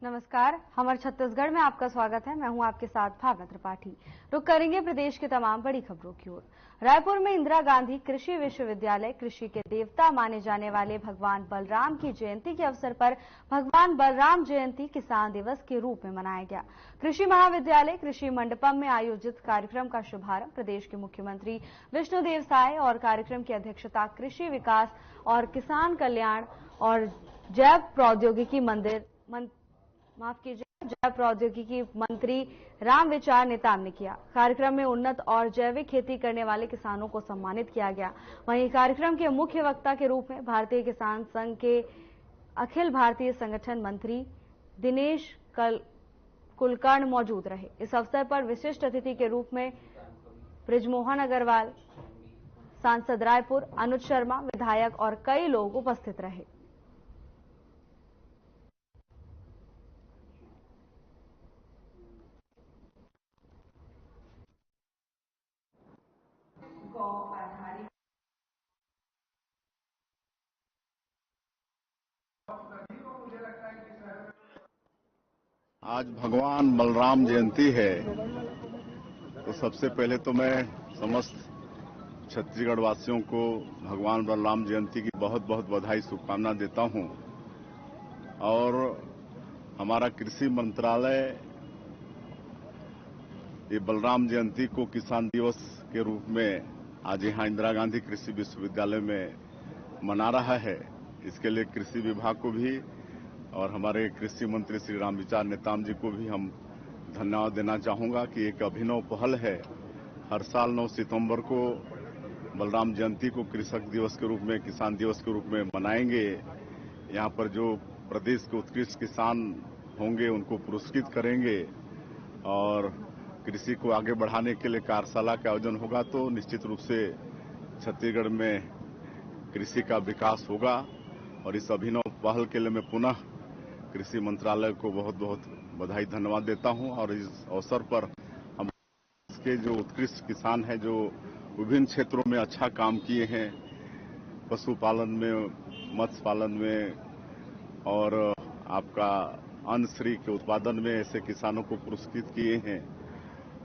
नमस्कार, हमारे छत्तीसगढ़ में आपका स्वागत है। मैं हूं आपके साथ भावना त्रिपाठी। रुक करेंगे प्रदेश के तमाम बड़ी खबरों की ओर। रायपुर में इंदिरा गांधी कृषि विश्वविद्यालय कृषि के देवता माने जाने वाले भगवान बलराम की जयंती के अवसर पर भगवान बलराम जयंती किसान दिवस के रूप में मनाया गया। कृषि महाविद्यालय कृषि मंडपम में आयोजित कार्यक्रम का शुभारंभ प्रदेश के मुख्यमंत्री विष्णुदेव साय और कार्यक्रम की अध्यक्षता कृषि विकास और किसान कल्याण और जैव प्रौद्योगिकी जैव प्रौद्योगिकी मंत्री रामविचार नेताम ने किया। कार्यक्रम में उन्नत और जैविक खेती करने वाले किसानों को सम्मानित किया गया। वहीं कार्यक्रम के मुख्य वक्ता के रूप में भारतीय किसान संघ के अखिल भारतीय संगठन मंत्री दिनेश कुलकर्ण मौजूद रहे। इस अवसर पर विशिष्ट अतिथि के रूप में बृजमोहन अग्रवाल, सांसद रायपुर अनुज शर्मा, विधायक और कई लोग उपस्थित रहे। आज भगवान बलराम जयंती है, तो सबसे पहले तो मैं समस्त छत्तीसगढ़ वासियों को भगवान बलराम जयंती की बहुत बहुत बधाई शुभकामना देता हूं। और हमारा कृषि मंत्रालय ये बलराम जयंती को किसान दिवस के रूप में आज यहां इंदिरा गांधी कृषि विश्वविद्यालय में मना रहा है। इसके लिए कृषि विभाग को भी और हमारे कृषि मंत्री श्री रामविचार नेताम जी को भी हम धन्यवाद देना चाहूंगा कि एक अभिनव पहल है। हर साल 9 सितंबर को बलराम जयंती को कृषक दिवस के रूप में, किसान दिवस के रूप में मनाएंगे। यहां पर जो प्रदेश के उत्कृष्ट किसान होंगे उनको पुरस्कृत करेंगे और कृषि को आगे बढ़ाने के लिए कार्यशाला का आयोजन होगा। तो निश्चित रूप से छत्तीसगढ़ में कृषि का विकास होगा और इस अभिनव पहल के लिए मैं पुनः कृषि मंत्रालय को बहुत बहुत बधाई धन्यवाद देता हूं। और इस अवसर पर हम इसके जो उत्कृष्ट किसान हैं, जो विभिन्न क्षेत्रों में अच्छा काम किए हैं, पशुपालन में, मत्स्य पालन में और आपका अन्न श्री के उत्पादन में ऐसे किसानों को पुरस्कृत किए हैं।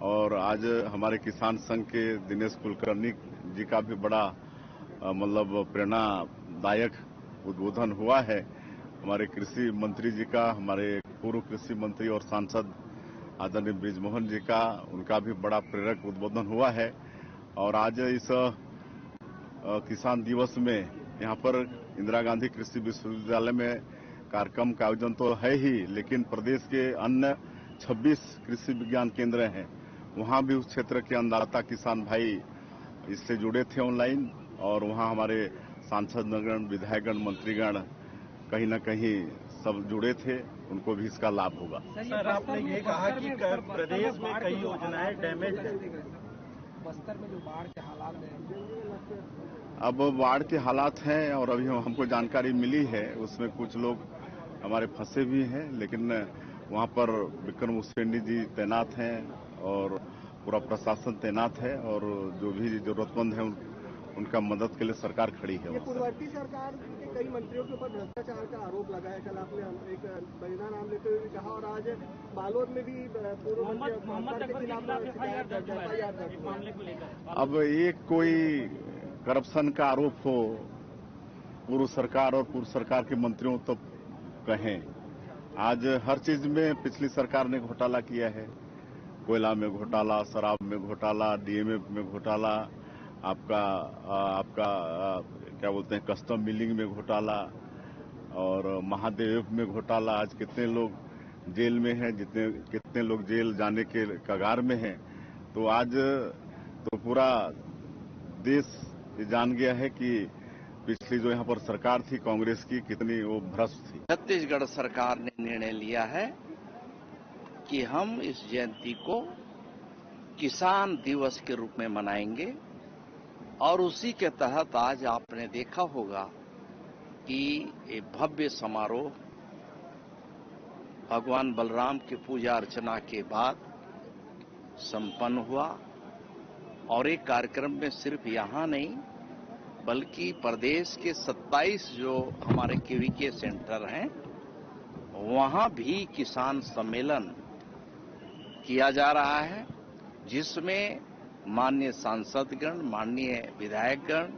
और आज हमारे किसान संघ के दिनेश कुलकर्णी जी का भी बड़ा मतलब प्रेरणादायक उद्बोधन हुआ है। हमारे कृषि मंत्री जी का, हमारे पूर्व कृषि मंत्री और सांसद आदरणीय बृजमोहन जी का, उनका भी बड़ा प्रेरक उद्बोधन हुआ है। और आज इस किसान दिवस में यहाँ पर इंदिरा गांधी कृषि विश्वविद्यालय में कार्यक्रम का आयोजन तो है ही, लेकिन प्रदेश के अन्य 26 कृषि विज्ञान केंद्र हैं, वहां भी उस क्षेत्र के अन्नदाता किसान भाई इससे जुड़े थे ऑनलाइन। और वहां हमारे सांसदगण, विधायकगण, मंत्रीगण कहीं न कहीं सब जुड़े थे, उनको भी इसका लाभ होगा। सर, आपने ये कहा कि प्रदेश में कई योजनाएं डैमेज है। बस्तर में जो बाढ़ के हालात हैं, अब बाढ़ के हालात हैं और अभी हमको जानकारी मिली है उसमें कुछ लोग हमारे फंसे भी हैं, लेकिन वहां पर विक्रम उसेंडी जी तैनात हैं और पूरा प्रशासन तैनात है और जो भी जरूरतमंद है उनका मदद के लिए सरकार खड़ी है। पूर्ववर्ती सरकार के कई मंत्रियों के ऊपर भ्रष्टाचार का आरोप लगा है। कल आपने एक बलिदान नाम लेते हुए कहा और आज बालोद में भी पूर्व मंत्री के खिलाफ मामले को लेकर अब ये कोई करप्शन का आरोप हो पूर्व सरकार और पूर्व सरकार के मंत्रियों तो कहें, आज हर चीज में पिछली सरकार ने घोटाला किया है। कोयला में घोटाला, शराब में घोटाला, डीएमए में घोटाला, आपका क्या बोलते हैं कस्टम मिलिंग में घोटाला और महादेव में घोटाला। आज कितने लोग जेल में हैं, कितने लोग जेल जाने के कगार में हैं। तो आज तो पूरा देश ये जान गया है कि पिछली जो यहाँ पर सरकार थी कांग्रेस की, कितनी वो भ्रष्ट थी। छत्तीसगढ़ सरकार ने निर्णय लिया है कि हम इस जयंती को किसान दिवस के रूप में मनाएंगे और उसी के तहत आज आपने देखा होगा कि एक भव्य समारोह भगवान बलराम की पूजा अर्चना के बाद संपन्न हुआ। और एक कार्यक्रम में सिर्फ यहाँ नहीं बल्कि प्रदेश के 27 जो हमारे केवीके सेंटर हैं वहां भी किसान सम्मेलन किया जा रहा है, जिसमें माननीय सांसदगण, माननीय विधायकगण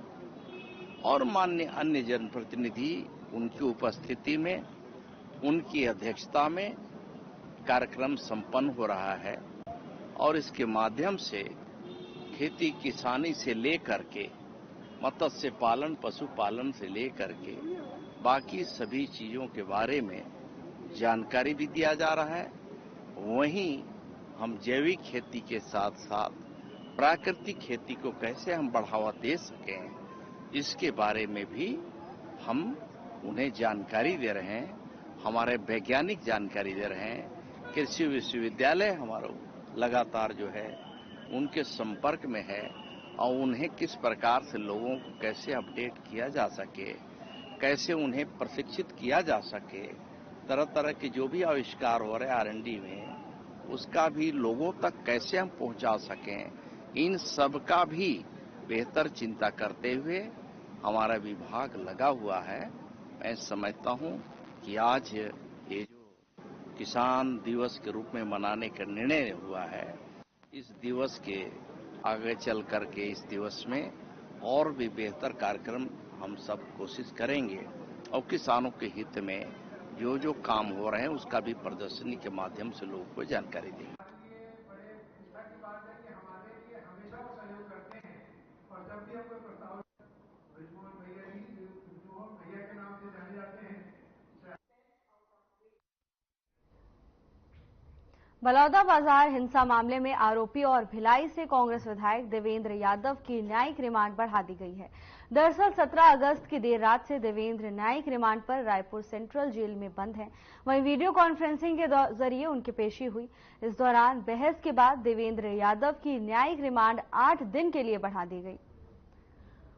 और माननीय अन्य जनप्रतिनिधि उनकी उपस्थिति में, उनकी अध्यक्षता में कार्यक्रम संपन्न हो रहा है। और इसके माध्यम से खेती किसानी से लेकर के मत्स्य पालन, पशुपालन से लेकर के बाकी सभी चीजों के बारे में जानकारी भी दिया जा रहा है। वहीं हम जैविक खेती के साथ साथ प्राकृतिक खेती को कैसे हम बढ़ावा दे सकें, इसके बारे में भी हम उन्हें जानकारी दे रहे हैं। हमारे वैज्ञानिक जानकारी दे रहे हैं। कृषि विश्वविद्यालय हमारा लगातार जो है उनके संपर्क में है और उन्हें किस प्रकार से लोगों को कैसे अपडेट किया जा सके, कैसे उन्हें प्रशिक्षित किया जा सके, तरह तरह के जो भी आविष्कार हो रहे R&D में, उसका भी लोगों तक कैसे हम पहुंचा सकें, इन सब का भी बेहतर चिंता करते हुए हमारा विभाग लगा हुआ है। मैं समझता हूं कि आज ये जो किसान दिवस के रूप में मनाने का निर्णय हुआ है, इस दिवस के आगे चल करके इस दिवस में और भी बेहतर कार्यक्रम हम सब कोशिश करेंगे और किसानों के हित में जो जो काम हो रहे हैं उसका भी प्रदर्शनी के माध्यम से लोगों को जानकारी देंगे। बलौदाबाजार हिंसा मामले में आरोपी और भिलाई से कांग्रेस विधायक देवेंद्र यादव की न्यायिक रिमांड बढ़ा दी गई है। दरअसल 17 अगस्त की देर रात से देवेंद्र न्यायिक रिमांड पर रायपुर सेंट्रल जेल में बंद हैं। वहीं वीडियो कॉन्फ्रेंसिंग के जरिए उनकी पेशी हुई। इस दौरान बहस के बाद देवेंद्र यादव की न्यायिक रिमांड 8 दिन के लिए बढ़ा दी गई।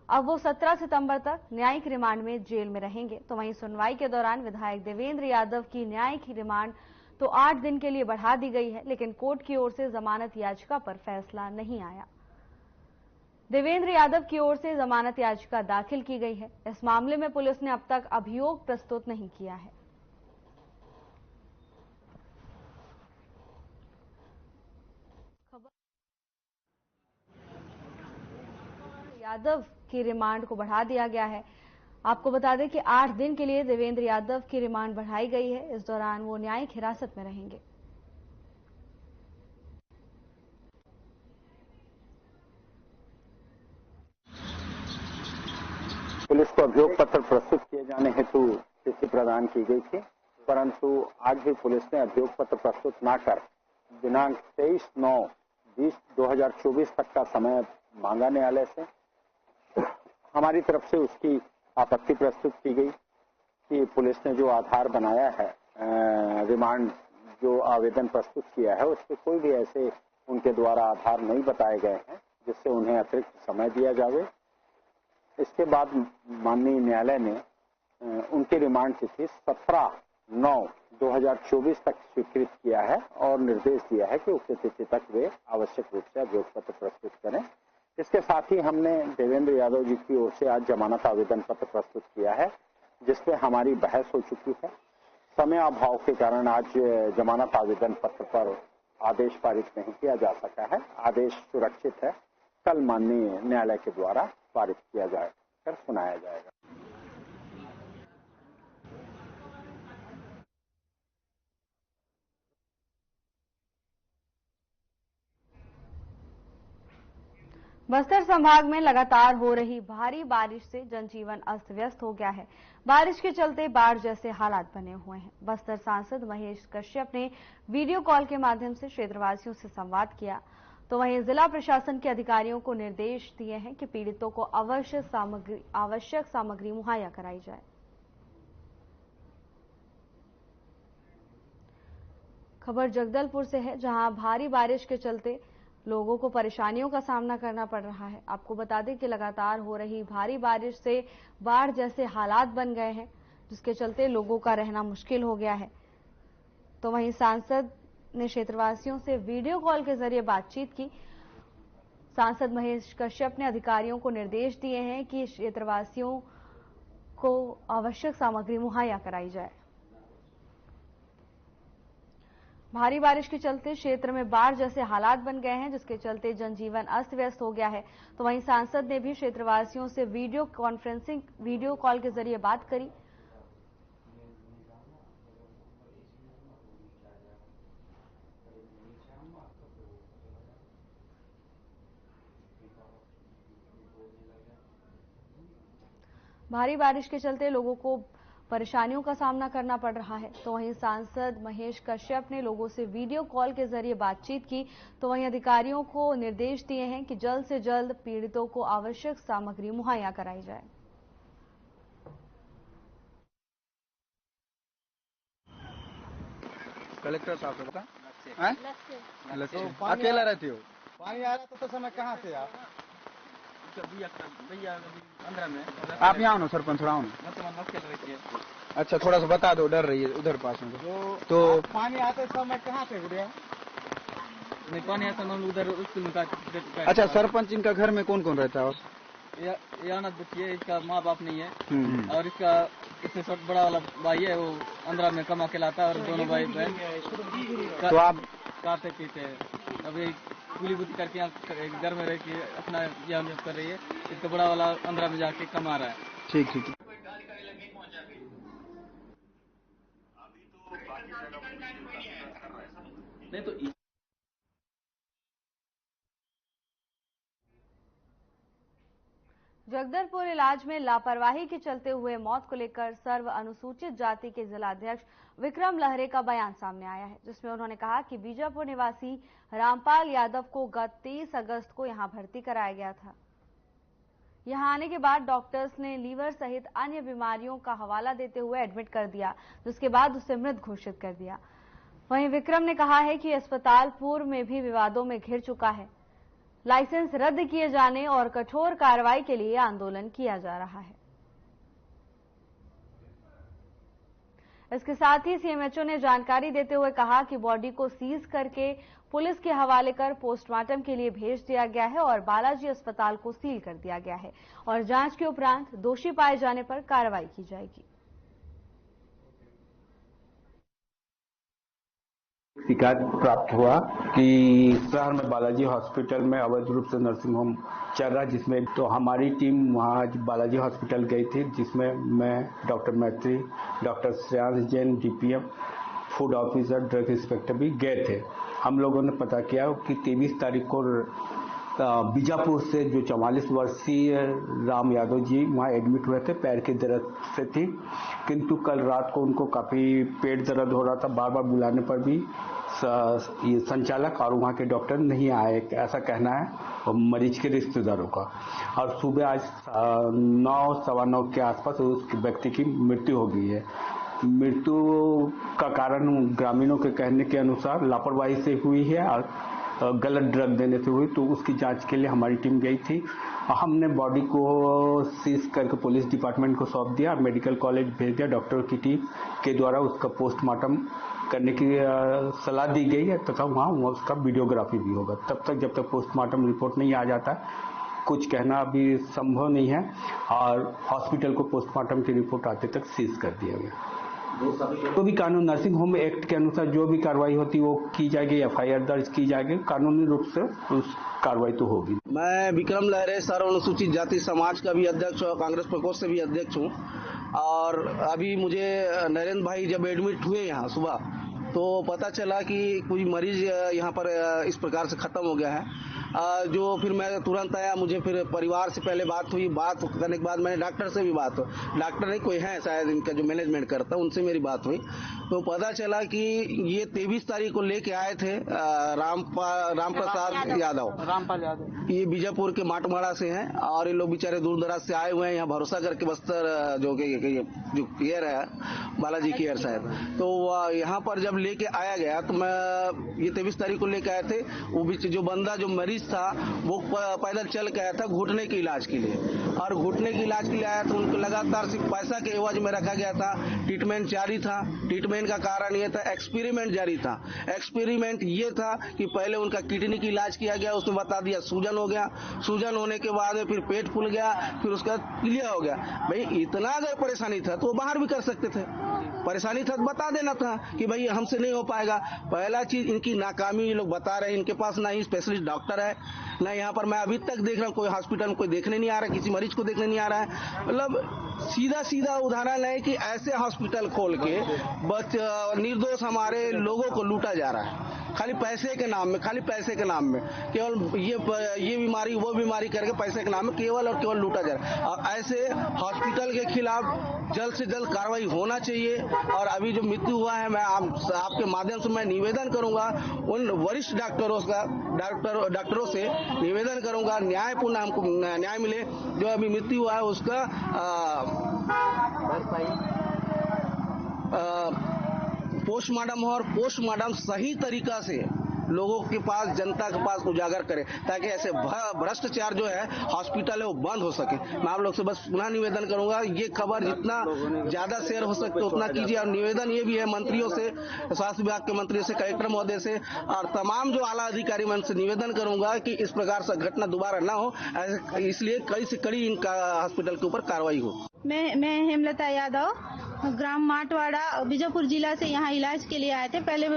अब वो 17 सितंबर तक न्यायिक रिमांड में जेल में रहेंगे। तो वहीं सुनवाई के दौरान विधायक देवेंद्र यादव की न्यायिक रिमांड तो 8 दिन के लिए बढ़ा दी गई है, लेकिन कोर्ट की ओर से जमानत याचिका पर फैसला नहीं आया। देवेंद्र यादव की ओर से जमानत याचिका दाखिल की गई है। इस मामले में पुलिस ने अब तक अभियोग प्रस्तुत नहीं किया है। यादव की रिमांड को बढ़ा दिया गया है। आपको बता दें कि 8 दिन के लिए देवेंद्र यादव की रिमांड बढ़ाई गई है। इस दौरान वो न्यायिक हिरासत में रहेंगे। पुलिस को अभियोग पत्र प्रस्तुत किए जाने हेतु तिथि प्रदान की गई थी, परंतु आज भी पुलिस ने अभियोग पत्र प्रस्तुत न कर दिनांक 23/9/2024 तक का समय मांगा न्यायालय से। हमारी तरफ से उसकी आपत्ति प्रस्तुत की गई कि पुलिस ने जो आधार बनाया है, रिमांड जो आवेदन प्रस्तुत किया है, उस पर कोई भी ऐसे उनके द्वारा आधार नहीं बताए गए हैं जिससे उन्हें अतिरिक्त समय दिया जावे। इसके बाद माननीय न्यायालय ने उनकी रिमांड तिथि 17/9/2024 तक स्वीकृत किया है और निर्देश दिया है कि उक्त तिथि तक वे आवश्यक रूप से अभियोग पत्र प्रस्तुत करें। इसके साथ ही हमने देवेंद्र यादव जी की ओर से आज जमानत आवेदन पत्र प्रस्तुत किया है, जिसपे हमारी बहस हो चुकी है। समय अभाव के कारण आज जमानत आवेदन पत्र पर आदेश पारित नहीं किया जा सका है। आदेश सुरक्षित है, कल माननीय न्यायालय के द्वारा पारित किया जाकर सुनाया जाएगा। बस्तर संभाग में लगातार हो रही भारी बारिश से जनजीवन अस्त व्यस्त हो गया है। बारिश के चलते बाढ़ जैसे हालात बने हुए हैं। बस्तर सांसद महेश कश्यप ने वीडियो कॉल के माध्यम से क्षेत्रवासियों से संवाद किया। तो वहीं जिला प्रशासन के अधिकारियों को निर्देश दिए हैं कि पीड़ितों को आवश्यक सामग्री मुहैया कराई जाए। खबर जगदलपुर से है, जहां भारी बारिश के चलते लोगों को परेशानियों का सामना करना पड़ रहा है। आपको बता दें कि लगातार हो रही भारी बारिश से बाढ़ जैसे हालात बन गए हैं, जिसके चलते लोगों का रहना मुश्किल हो गया है। तो वहीं सांसद ने क्षेत्रवासियों से वीडियो कॉल के जरिए बातचीत की। सांसद महेश कश्यप ने अधिकारियों को निर्देश दिए हैं कि क्षेत्रवासियों को आवश्यक सामग्री मुहैया कराई जाए। भारी बारिश के चलते क्षेत्र में बाढ़ जैसे हालात बन गए हैं, जिसके चलते जनजीवन अस्त व्यस्त हो गया है। तो वहीं सांसद ने भी क्षेत्रवासियों से वीडियो कॉल के जरिए बात करी। भारी बारिश के चलते लोगों को परेशानियों का सामना करना पड़ रहा है। तो वहीं सांसद महेश कश्यप ने लोगों से वीडियो कॉल के जरिए बातचीत की। तो वहीं अधिकारियों को निर्देश दिए हैं कि जल्द से जल्द पीड़ितों को आवश्यक सामग्री मुहैया कराई जाए। कलेक्टर साहब से बता, अकेला रहती हो? पानी आ रहा था तो समय कहाँ थे आप? आप यहाँ हो सरपंच, थोड़ा अच्छा थोड़ा सा बता दो, डर रही है उधर पास में तो पानी आते समय कहाँ थे गुड़िया? नहीं, पानी आता ना उधर स्कूल का। अच्छा, सरपंच इनका घर में कौन कौन रहता है? और ये अनाथ बच्ची है, इसका माँ बाप नहीं है और इसका इससे सब बड़ा वाला भाई है, वो आंध्रा में कमा के लाता है और दोनों भाई बहन तो आप खाते पीते हैं। अभी कुली बुती करके यहाँ घर में रह के अपना यह कर रही है। इसका बड़ा वाला आंध्रा में जाके कमा रहा है। ठीक ठीक। नहीं तो जगदलपुर इलाज में लापरवाही के चलते हुए मौत को लेकर सर्व अनुसूचित जाति के जिलाध्यक्ष विक्रम लहरे का बयान सामने आया है, जिसमें उन्होंने कहा कि बीजापुर निवासी रामपाल यादव को गत 23 अगस्त को यहां भर्ती कराया गया था। यहां आने के बाद डॉक्टर्स ने लीवर सहित अन्य बीमारियों का हवाला देते हुए एडमिट कर दिया, जिसके बाद उसे मृत घोषित कर दिया। वहीं विक्रम ने कहा है कि अस्पताल पूर्व में भी विवादों में घिर चुका है। लाइसेंस रद्द किए जाने और कठोर कार्रवाई के लिए आंदोलन किया जा रहा है। इसके साथ ही सीएमएचओ ने जानकारी देते हुए कहा कि बॉडी को सीज करके पुलिस के हवाले कर पोस्टमार्टम के लिए भेज दिया गया है और बालाजी अस्पताल को सील कर दिया गया है और जांच के उपरांत दोषी पाए जाने पर कार्रवाई की जाएगी। शिकायत प्राप्त हुआ कि शहर में बालाजी हॉस्पिटल में अवैध रूप से नर्सिंग होम चल रहा है, जिसमें तो हमारी टीम वहाँ बालाजी हॉस्पिटल गई थी, जिसमें मैं, डॉक्टर मैत्री, doctor Shreyansh Jain, DPM, food officer, drug inspector भी गए थे। हम लोगों ने पता किया कि 23 तारीख को बीजापुर से जो 44 वर्षीय राम यादव जी वहाँ एडमिट हुए थे, पैर के दर्द से थी, किंतु कल रात को उनको काफ़ी पेट दर्द हो रहा था। बार बार बुलाने पर भी ये संचालक और वहाँ के डॉक्टर नहीं आए, ऐसा कहना है और मरीज के रिश्तेदारों का। और सुबह आज 9, सवा 9 के आसपास उस व्यक्ति की मृत्यु हो गई है। मृत्यु का कारण ग्रामीणों के कहने के अनुसार लापरवाही से हुई है और गलत ड्रग देने से हुई। तो उसकी जांच के लिए हमारी टीम गई थी। हमने बॉडी को सीज करके पुलिस डिपार्टमेंट को सौंप दिया, मेडिकल कॉलेज भेज दिया। डॉक्टर की टीम के द्वारा उसका पोस्टमार्टम करने की सलाह दी गई है तथा वहाँ उसका वीडियोग्राफी भी होगा। तब तक जब तक पोस्टमार्टम रिपोर्ट नहीं आ जाता कुछ कहना अभी संभव नहीं है और हॉस्पिटल को पोस्टमार्टम की रिपोर्ट आते तक सीज कर दिया गया। तो भी कानून नर्सिंग होम एक्ट के अनुसार जो भी कार्रवाई होती है वो की जाएगी, एफआईआर दर्ज की जाएगी, कानूनी रूप से उस कार्रवाई तो होगी। मैं विक्रम लहरे सर्व अनुसूचित जाति समाज का भी अध्यक्ष और कांग्रेस प्रकोष्ठ से भी अध्यक्ष हूँ। और अभी मुझे नरेंद्र भाई जब एडमिट हुए यहाँ सुबह तो पता चला कि कोई मरीज यहाँ पर इस प्रकार से खत्म हो गया है। जो फिर मैं तुरंत आया, मुझे फिर परिवार से पहले बात हुई। बात करने के बाद मैंने डॉक्टर से भी बात, डॉक्टर नहीं कोई है शायद इनका जो मैनेजमेंट करता, उनसे मेरी बात हुई तो पता चला कि ये 23 तारीख को लेके आए थे रामपाल यादव। ये बीजापुर के माटमाड़ा से हैं और ये लोग बेचारे दूर दराज से आए हुए हैं यहाँ भरोसा करके बस्तर जो केयर है बालाजी केयर शायद। तो यहाँ पर जब लेके आया गया तो मैं ये 23 तारीख को लेके आए थे। वो जो बंदा जो मरीज था वो पैदल चल के आया था घुटने के इलाज के लिए और घुटने के इलाज के लिए आया तो उनको लगातार सिर्फ पैसा के एवज में रखा गया था। ट्रीटमेंट जारी था। ट्रीटमेंट का कारण ये था, एक्सपेरिमेंट जारी था। एक्सपेरिमेंट ये था कि पहले उनका किडनी की इलाज किया गया, उसमें बता दिया सूजन हो गया। सूजन होने के बाद फिर पेट फूल गया, फिर उसका क्लियर हो गया। भाई इतना अगर परेशानी था तो वो बाहर भी कर सकते थे। परेशानी था तो बता देना था कि भाई हमसे नहीं हो पाएगा। पहला चीज इनकी नाकामी ये लोग बता रहे हैं, इनके पास ना ही स्पेशलिस्ट डॉक्टर है, ना यहाँ पर मैं अभी तक देख रहा हूँ कोई हॉस्पिटल में कोई देखने नहीं आ रहा है, किसी मरीज को देखने नहीं आ रहा है। मतलब सीधा सीधा उदाहरण है कि ऐसे हॉस्पिटल खोल के निर्दोष हमारे लोगों को लूटा जा रहा है, खाली पैसे के नाम में, खाली पैसे के नाम में, केवल ये बीमारी वो बीमारी करके पैसे के नाम में केवल और केवल लूटा जा रहा है। और ऐसे हॉस्पिटल के खिलाफ जल्द से जल्द कार्रवाई होना चाहिए। और अभी जो मृत्यु हुआ है, मैं आपके माध्यम से मैं निवेदन करूंगा उन वरिष्ठ डॉक्टरों से निवेदन करूंगा न्यायपूर्ण हमको न्याय मिले। जो अभी मृत्यु हुआ है उसका पोस्टमार्टम हो और पोस्टमार्टम सही तरीका से लोगों के पास, जनता के पास उजागर करे, ताकि ऐसे भ्रष्टाचार जो है हॉस्पिटल है वो बंद हो सके। मैं आप लोग से बस पुनः निवेदन करूंगा, ये खबर जितना ज्यादा शेयर हो सकते उतना कीजिए। और निवेदन ये भी है मंत्रियों से, स्वास्थ्य विभाग के मंत्रियों से, कलेक्टर महोदय से और तमाम जो आला अधिकारी मैं उनसे निवेदन करूंगा कि इस प्रकार से घटना दोबारा न हो, इसलिए कड़ी से कड़ी इनका हॉस्पिटल के ऊपर कार्रवाई हो। मैं हेमलता यादव, ग्राम माटवाड़ा, बीजापुर जिला से यहाँ इलाज के लिए आए थे। पहले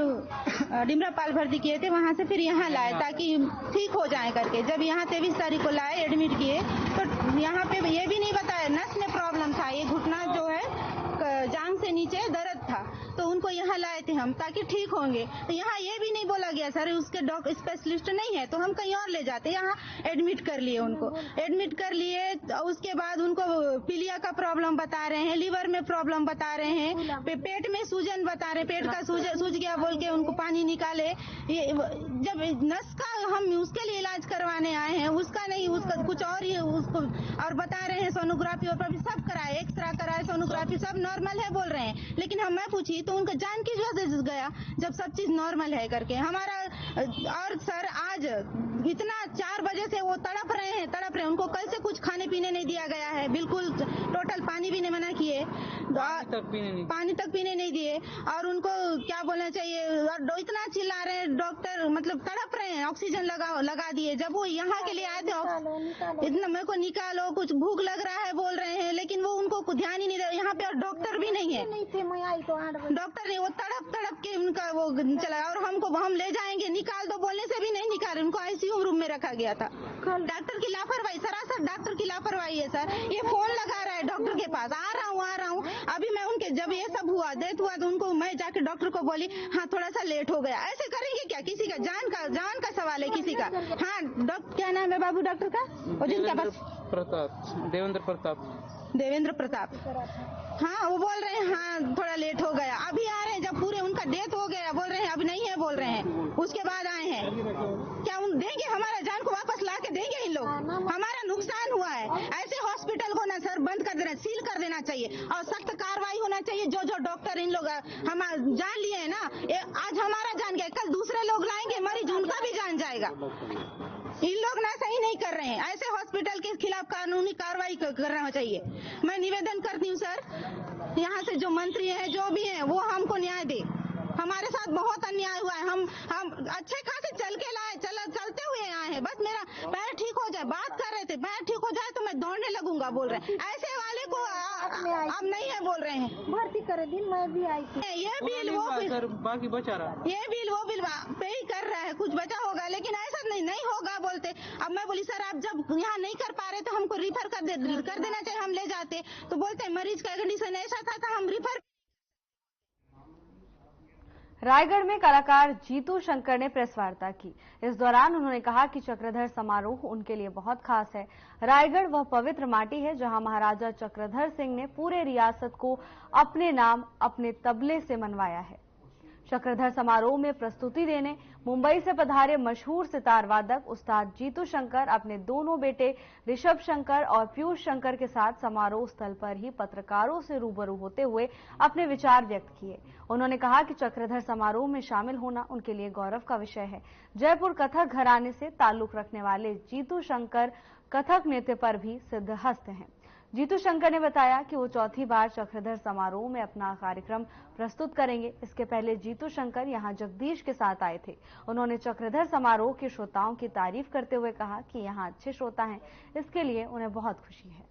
डिमरापाल भर्ती किए थे, वहाँ से फिर यहाँ लाए ताकि ठीक हो जाए करके। जब यहाँ 23 तारीख को लाए, एडमिट किए, तो यहाँ पे ये भी नहीं बताया नस में प्रॉब्लम था, ये घुटना जो है जांघ से नीचे दर्द था, तो उनको यहाँ लाए थे हम ताकि ठीक होंगे। तो यहाँ ये भी नहीं बोला गया सर उसके स्पेशलिस्ट नहीं है, तो हम कहीं और ले जाते। यहाँ एडमिट कर लिए, उनको एडमिट कर लिए। उसके बाद उनको पीलिया का प्रॉब्लम बता रहे हैं, लीवर में प्रॉब्लम बता रहे हैं, पेट में सूजन बता रहे हैं, पेट का सूज गया बोल के उनको पानी निकाले। जब नस का हम उसके लिए इलाज करवाने आए हैं, उसका नहीं, उसका कुछ और ही उसको और बता रहे हैं। सोनोग्राफी और सब कराए, एक्सरा कराए, सोनोग्राफी सब नॉर्मल है बोल रहे हैं। लेकिन मैं पूछी तो उनका जान किस वजह से गया जब सब चीज नॉर्मल है करके हमारा। और सर आज इतना 4 बजे से वो तड़प रहे हैं। उनको कल से कुछ खाने पीने नहीं दिया गया है, बिल्कुल टोटल पानी भी नहीं मना किए, पानी तक पीने नहीं दिए। और उनको क्या बोलना चाहिए, और इतना चिल्ला रहे हैं डॉक्टर, मतलब तड़प रहे हैं, ऑक्सीजन लगा दिए। जब वो यहाँ के लिए आए थे, इतना मेरे को निकालो, कुछ भूख लग रहा है बोल रहे हैं, लेकिन वो उनको ध्यान ही नहीं दे। यहाँ पे और डॉक्टर भी नहीं है, डॉक्टर नहीं, वो तड़प के उनका वो चला। और हम ले जाएंगे, निकाल दो बोलने से भी नहीं निकाले, उनको आईसीयू रूम में रखा गया था। डॉक्टर की लापरवाही, सरासर डॉक्टर की लापरवाही है सर। ये फोन लगा रहा है डॉक्टर के पास, आ रहा हूँ। अभी मैं उनके जब ये सब हुआ, डेथ हुआ, तो उनको मैं जाके डॉक्टर को बोली हाँ थोड़ा सा लेट हो गया। ऐसे करेंगे क्या? किसी का जान का सवाल है किसी का। हाँ डॉक्टर, क्या नाम है बाबू डॉक्टर का? जिनका बस देवेंद्र प्रताप। हाँ वो बोल रहे हैं हाँ थोड़ा लेट हो गया। अभी आ रहे हैं जब पूरे उनका डेथ हो गया, बोल रहे हैं अब नहीं है बोल रहे हैं, उसके बाद आए हैं। क्या उन देंगे? हमारा जान को वापस ला के देंगे इन लोग? हमारा नुकसान हुआ है। ऐसे हॉस्पिटल को ना सर बंद कर देना, सील कर देना चाहिए और सख्त कार्रवाई होना चाहिए। जो डॉक्टर इन लोग हम जान लिए है ना, आज हमारा जान गया, कल दूसरे लोग लाएंगे मरीज, उनका भी जान जाएगा। इन लोग ना सही नहीं कर रहे हैं। ऐसे हॉस्पिटल के खिलाफ कानूनी कार्रवाई करना चाहिए। मैं निवेदन करती हूँ सर, यहाँ से जो मंत्री हैं जो भी हैं वो हमको न्याय दे। हमारे साथ बहुत अन्याय हुआ है। हम अच्छे खासे चल के लाए, चलते हुए आए हैं। बस मेरा पैर ठीक हो जाए, बात कर रहे थे, पैर ठीक हो जाए तो मैं दौड़ने लगूंगा बोल रहे हैं। ऐसे वाले को अब नहीं है बोल रहे हैं। भर्ती करे दिन मैं भी आई थी। ये बिल वो बिल बाकी बचा रहा, ये बिल वो बिल पे ही कर रहा है, कुछ बचा होगा, लेकिन ऐसा नहीं होगा बोलते। अब मैं बोली सर आप जब यहाँ नहीं कर पा रहे तो हमको रिफर कर देना चाहिए, हम ले जाते। तो बोलते मरीज का कंडीशन ऐसा था हम रिफर। रायगढ़ में कलाकार जीतू शंकर ने प्रेस वार्ता की। इस दौरान उन्होंने कहा कि चक्रधर समारोह उनके लिए बहुत खास है। रायगढ़ वह पवित्र माटी है जहां महाराजा चक्रधर सिंह ने पूरे रियासत को अपने नाम, अपने तबले से मनवाया है। चक्रधर समारोह में प्रस्तुति देने मुंबई से पधारे मशहूर सितार वादक उस्ताद जीतू शंकर अपने दोनों बेटे ऋषभ शंकर और पीयूष शंकर के साथ समारोह स्थल पर ही पत्रकारों से रूबरू होते हुए अपने विचार व्यक्त किए। उन्होंने कहा कि चक्रधर समारोह में शामिल होना उनके लिए गौरव का विषय है। जयपुर कथक घराने से ताल्लुक रखने वाले जीतू शंकर कथक नृत्य पर भी सिद्धहस्त हैं। जीतू शंकर ने बताया कि वो चौथी बार चक्रधर समारोह में अपना कार्यक्रम प्रस्तुत करेंगे। इसके पहले जीतू शंकर यहां जगदीश के साथ आए थे। उन्होंने चक्रधर समारोह के श्रोताओं की तारीफ करते हुए कहा कि यहां अच्छे श्रोता हैं, इसके लिए उन्हें बहुत खुशी है।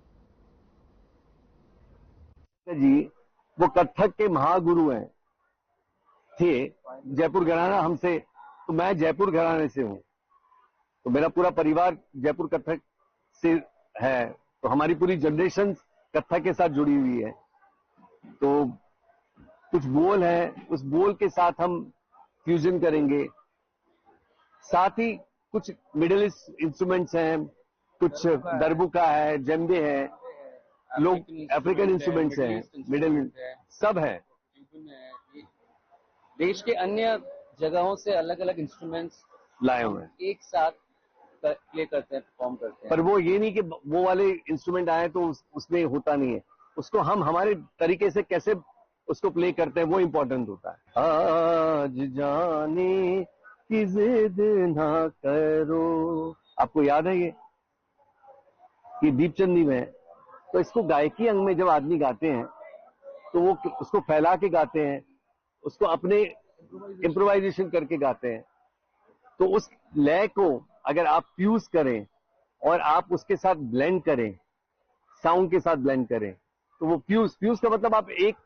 जी वो कथक के महागुरु हैं, थे जयपुर घराना हमसे, तो मैं जयपुर घराने से हूं, तो मेरा पूरा परिवार जयपुर कथक से है, तो हमारी पूरी जनरेशन कथक के साथ जुड़ी हुई है। तो कुछ बोल है, उस बोल के साथ हम फ्यूजन करेंगे। साथ ही कुछ मिडिल ईस्ट इंस्ट्रूमेंट्स हैं, कुछ दरबुका है, जेम्बे है, लोग अफ्रीकन इंस्ट्रूमेंट्स हैं, मिडिल सब है। देश के अन्य जगहों से अलग अलग इंस्ट्रूमेंट्स लाए हुए हैं, एक साथ प्ले करते हैं, परफॉर्म करते हैं। पर वो ये नहीं कि वो वाले इंस्ट्रूमेंट आए तो उसमें होता नहीं है, उसको हम हमारे तरीके से कैसे उसको प्ले करते हैं वो इम्पोर्टेंट होता है। आज जाने की जिद ना करो, आपको याद है ये दीपचंदी में है। तो इसको गायकी अंग में जब आदमी गाते हैं तो वो उसको फैला के गाते हैं, उसको अपने इम्प्रोवाइजेशन करके गाते हैं। तो उस लय को अगर आप फ्यूज करें और आप उसके साथ ब्लेंड करें, साउंड के साथ ब्लेंड करें, तो वो फ्यूज का मतलब आप एक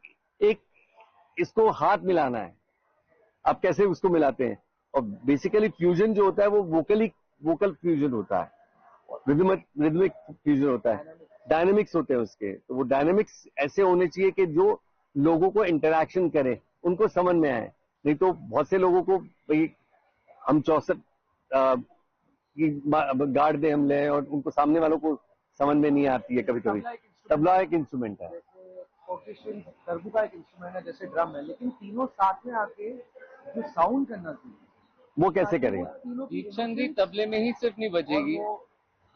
इसको हाथ मिलाना है। आप कैसे उसको मिलाते हैं? और बेसिकली फ्यूजन जो होता है वो वोकल फ्यूजन होता है, रिदमिक फ्यूजन होता है, डायनेमिक्स होते हैं उसके। तो वो डायनेमिक्स ऐसे होने चाहिए कि जो लोगों को इंटरैक्शन करें, उनको समझ में आए। नहीं तो बहुत से लोगों को भाई हम 64 की गाड़ दे हम ले और उनको सामने वालों को समझ में नहीं आती है। कभी कभी तबला एक इंस्ट्रूमेंट है, दरबुका एक इंस्ट्रूमेंट है, जैसे ड्रम है, लेकिन तीनों साथ में आके जो साउंड करना चाहिए वो कैसे करेंगे? दीपचंदी तबले में ही सिर्फ नहीं बजेगी,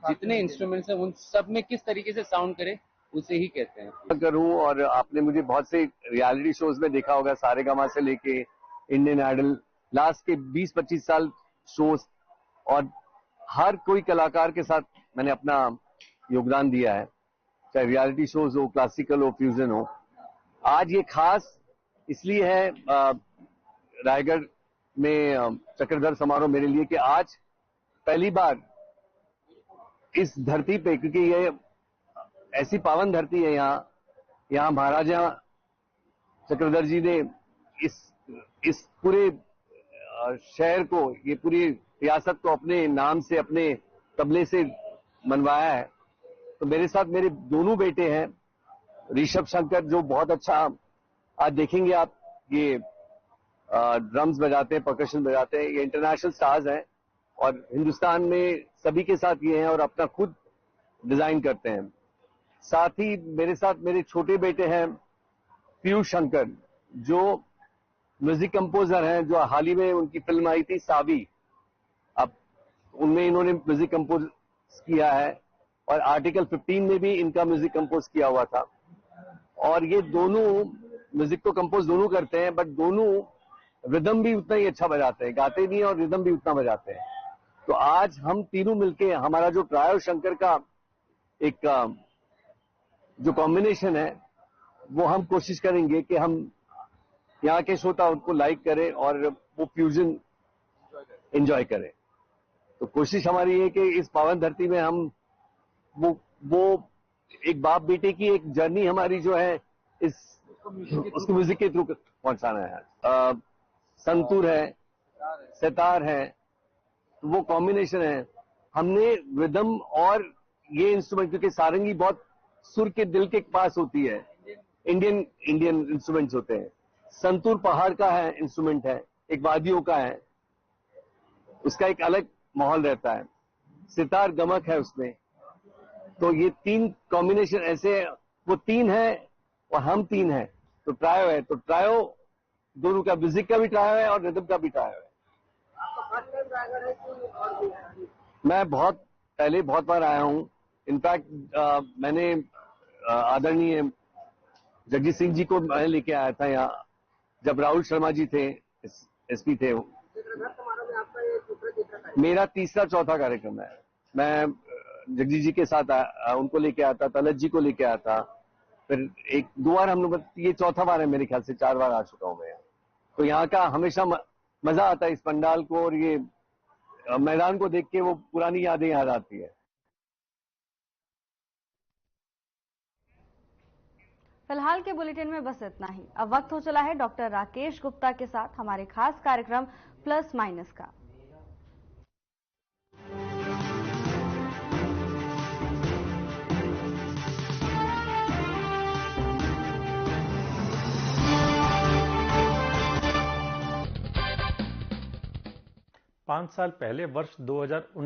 जितने इंस्ट्रूमेंट्स हैं उन सब में किस तरीके से साउंड करे उसे ही कहते हैं। करूं, और आपने मुझे बहुत से रियलिटी शोज में देखा होगा, सारेगामा से लेके इंडियन आइडल, लास्ट के 20-25 साल शोज, और हर कोई कलाकार के साथ मैंने अपना योगदान दिया है, चाहे रियलिटी शोज हो, क्लासिकल हो, फ्यूजन हो। आज ये खास इसलिए है रायगढ़ में चक्रधर समारोह मेरे लिए कि आज पहली बार इस धरती पे, क्योंकि ये ऐसी पावन धरती है, यहाँ महाराजा चक्रधर जी ने इस पूरे शहर को, ये पूरी रियासत को अपने नाम से, अपने तबले से मनवाया है। तो मेरे साथ मेरे दोनों बेटे हैं, ऋषभ शंकर जो बहुत अच्छा, आज देखेंगे आप, ये ड्रम्स बजाते हैं, परकशन बजाते हैं, ये इंटरनेशनल स्टार्स हैं और हिंदुस्तान में सभी के साथ ये हैं और अपना खुद डिजाइन करते हैं। साथ ही मेरे साथ मेरे छोटे बेटे हैं पीयूष शंकर, जो म्यूजिक कंपोजर हैं, जो हाल ही में उनकी फिल्म आई थी सावी, अब उनमें इन्होंने म्यूजिक कंपोज किया है, और आर्टिकल 15 में भी इनका म्यूजिक कंपोज किया हुआ था। और ये दोनों म्यूजिक तो कंपोज दोनों करते हैं, बट दोनों रिदम भी उतना ही अच्छा बजाते हैं, गाते भी हैं और रिदम भी उतना बजाते हैं। तो आज हम तीनों मिलके हमारा जो ट्रायो शंकर का एक जो कॉम्बिनेशन है, वो हम कोशिश करेंगे कि हम यहाँ के श्रोता उनको लाइक करें और वो फ्यूजन एंजॉय करें। तो कोशिश हमारी है कि इस पावन धरती में हम वो एक बाप बेटे की एक जर्नी हमारी जो है, उसको म्यूजिक के थ्रू पहुंचाना है। संतूर है, सितार है, वो कॉम्बिनेशन है। हमने रिदम और ये इंस्ट्रूमेंट, क्योंकि सारंगी बहुत सुर के दिल के पास होती है, इंडियन इंस्ट्रूमेंट्स होते हैं। संतूर पहाड़ का है इंस्ट्रूमेंट है, एक वादियों का है, उसका एक अलग माहौल रहता है। सितार गमक है उसमें। तो ये तीन कॉम्बिनेशन ऐसे, वो तीन है और हम तीन हैं, तो ट्रायो है। तो ट्रायो दोनों का, म्यूजिक का भी ट्रायो है और रिदम का भी ट्रायो है। मैं बहुत पहले बहुत बार आया हूँ। इनफैक्ट मैंने आदरणीय जगजीत सिंह जी को मैं लेके आया था यहाँ, जब राहुल शर्मा जी थे, एसपी थे। मेरा तीसरा चौथा कार्यक्रम है। मैं जगजीत जी के साथ उनको लेके आया था, तलत जी को लेके आया था, फिर एक दो बार हम लोग, ये चौथा बार है मेरे ख्याल से, 4 बार आ चुका हूँ मैं। तो यहाँ का हमेशा मजा आता है इस पंडाल को, और ये मैदान को देख के वो पुरानी यादें याद आती है। फिलहाल के बुलेटिन में बस इतना ही। अब वक्त हो चला है डॉक्टर राकेश गुप्ता के साथ हमारे खास कार्यक्रम प्लस माइनस का। पांच साल पहले वर्ष 2019